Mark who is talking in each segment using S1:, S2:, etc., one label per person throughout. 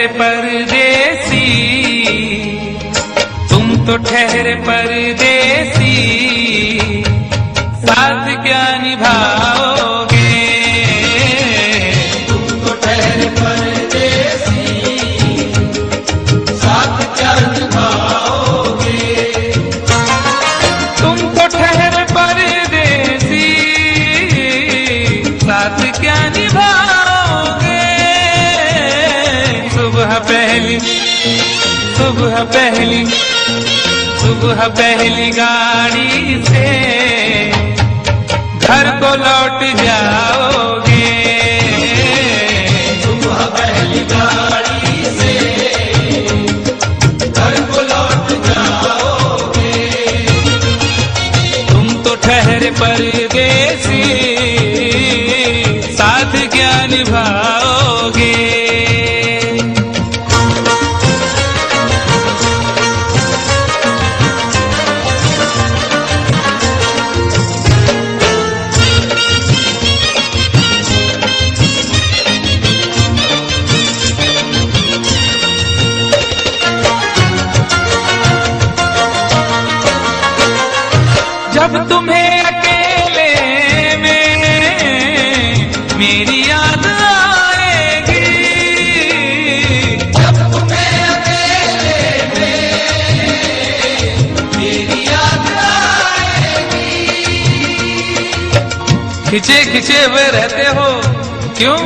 S1: ठहरे परदेसी, तुम तो ठहरे परदेसी, साथ क्या निभाओगे?
S2: तुम तो ठहरे परदेसी, साथ क्या निभाओगे?
S1: तुम तो ठहरे परदेसी, साथ क्या निभाओगे? सुबह पहली गाड़ी से घर को लौट जाओगे।
S2: सुबह पहली गाड़ी से घर को लौट जाओगे।
S1: तुम तो ठहरे परदेसी, साथ क्या निभाओगे? जब तुम्हें अकेले में मेरी याद आएगी,
S2: जब तुम्हें अकेले में मेरी याद आएगी।
S1: खिंचे खिंचे हुए रहते हो क्यों?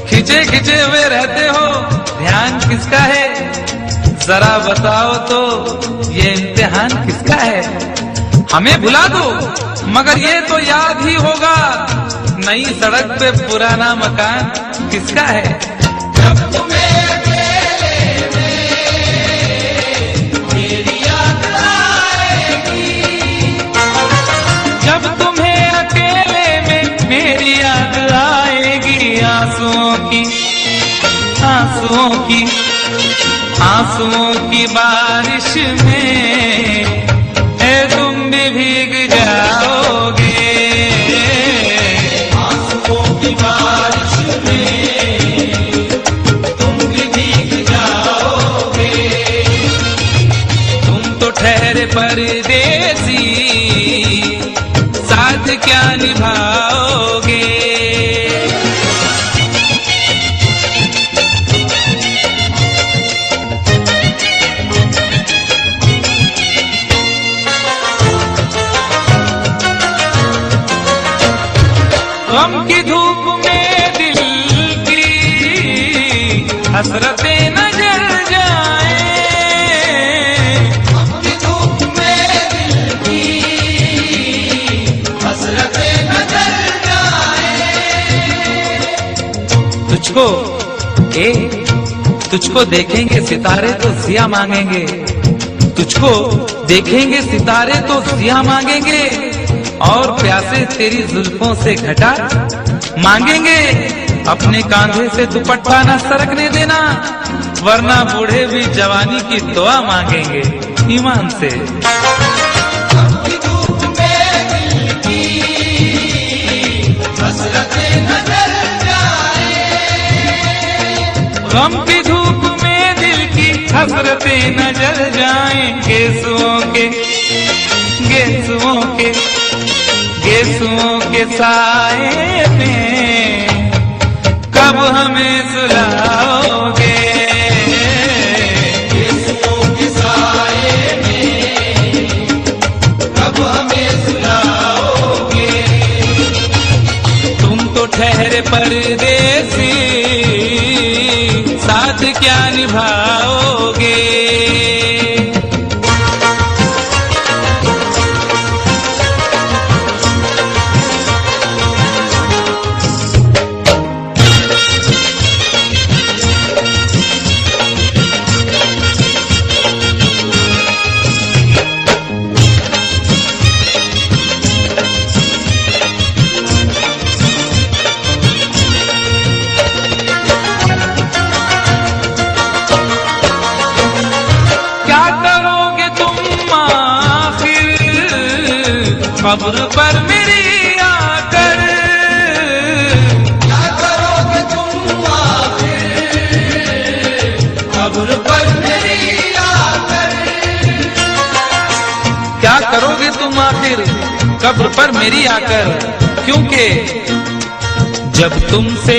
S1: खिंचे खिंचे हुए रहते हो, ध्यान किसका है? जरा बताओ तो ये इम्तिहान किसका है? हमें भुला दो मगर ये तो याद ही होगा, नई सड़क पे पुराना मकान किसका है?
S2: जब तुम्हें अकेले में मेरी याद आएगी,
S1: जब तुम्हें अकेले में मेरी याद आएगी, आंसुओं की बारिश में तुम भी भीग जाओगे।
S2: आंसुओं की बारिश में तुम भी भीग जाओगे।
S1: तुम तो ठहरे परदेसी, साथ क्या निभाओगे? गम की धूप में दिल की हसरतें न जल जाए,
S2: गम की धूप में दिल की हसरतें न जल जाए।
S1: तुझको देखेंगे सितारे तो जिया मांगेंगे, तुझको देखेंगे सितारे तो जिया मांगेंगे, और प्यासे तेरी जुल्फों से घटा मांगेंगे। अपने कांधे से दुपट्टा न सरकने देना, वरना बूढ़े भी जवानी की दुआ मांगेंगे ईमान से।
S2: गम की धूप में दिल की हसरतें न जल जाए।
S1: गम की धूप में दिल की हसरतें न जल जाएं, गेसुओं के साए में कब हमें सुलाओगे?
S2: गेसुओं के साए में कब हमें सुलाओगे?
S1: तुम तो ठहरे परदेसी, साथ क्या निभाओगे? कब्र पर मेरी आकर
S2: क्या करोगे तुम आखिर
S1: करोगे तुम आखिर कब्र पर मेरी आकर, क्योंकि जब तुमसे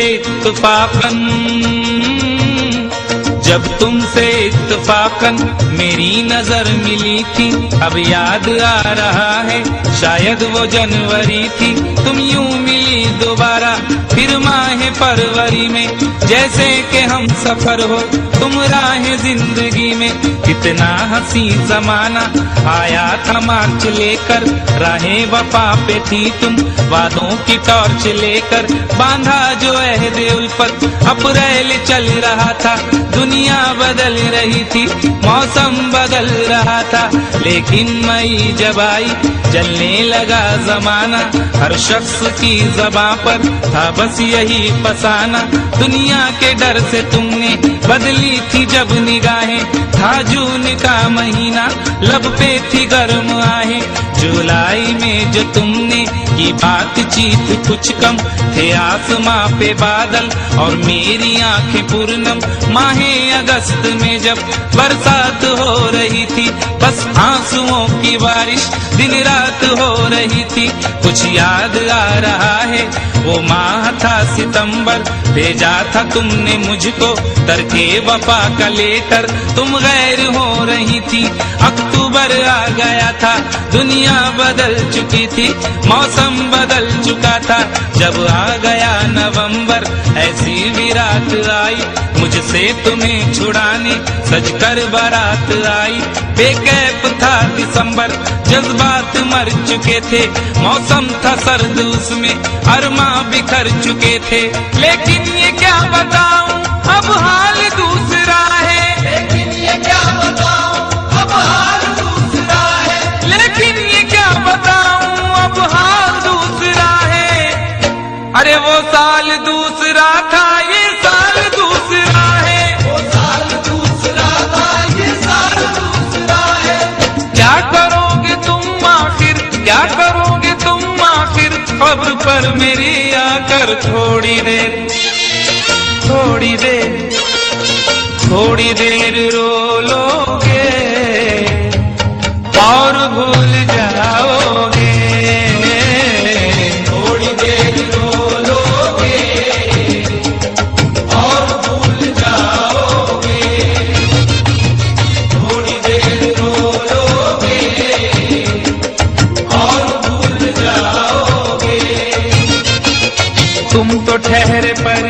S1: इत्तफाकन मेरी नजर मिली थी, अब याद आ रहा है शायद वो जनवरी थी। तुम यूं मिली दोबारा फिर माह फरवरी में, जैसे कि हम सफर हो तुम राह जिंदगी में। कितना हंसी जमाना आया था मार्च लेकर, राहें वफा पे थी तुम वादों की टॉर्च लेकर। बांधा जो अहद उल्फत अप्रैल चल रहा था, दुनिया बदल रही थी, मौसम बदल रहा था। लेकिन मई जब आई जलने लगा जमाना, हर शख्स की ज़बां पर था बस यही फसाना। दुनिया के डर से तुमने बदली थी जब निगाहें, था जून का महीना लब पे थी गर्म आहें। जुलाई में जो तुमने की बातचीत कुछ कम थे, आसमां पे बादल और मेरी आंखें पूर्णम। माहे अगस्त में जब बरसात हो रही थी, बस आंसुओं की बारिश दिन रात हो रही थी। कुछ याद आ रहा है वो माह था सितंबर, भेजा था तुमने मुझको तरके वफा का लेटर। तुम गैर हो रही थी, अक्टूबर आ गया था, दुनिया बदल चुकी थी, मौसम बदल चुका था। जब आ गया नवंबर ऐसी भी रात आई, मुझसे तुम्हें छुड़ाने सजकर बारात आई। बेकैफ था दिसंबर, जज्बात मर चुके थे, मौसम था सर्द उसमें अरमा बिखर चुके थे। लेकिन ये क्या बताऊं अब हाल दूसरा है,
S2: लेकिन ये क्या बताऊं अब हाल दूसरा है।
S1: लेकिन ये क्या बताऊं अब हाल दूसरा है। अरे वो साल दूसरा था, ये साल दूसरा है।
S2: वो साल दूसरा था, ये साल दूसरा है।
S1: क्या करोगे तुम आखिर, क्या करोगे तुम आखिर खबर पर मेरी आकर। थोड़ी देर थोड़ी देर थोड़ी देर रो लोगे और भूल जाओगे।
S2: थोड़ी देर रो लोगे और भूल जाओगे। थोड़ी देर रो लोगे और भूल जाओगे।
S1: तुम तो ठहरे पर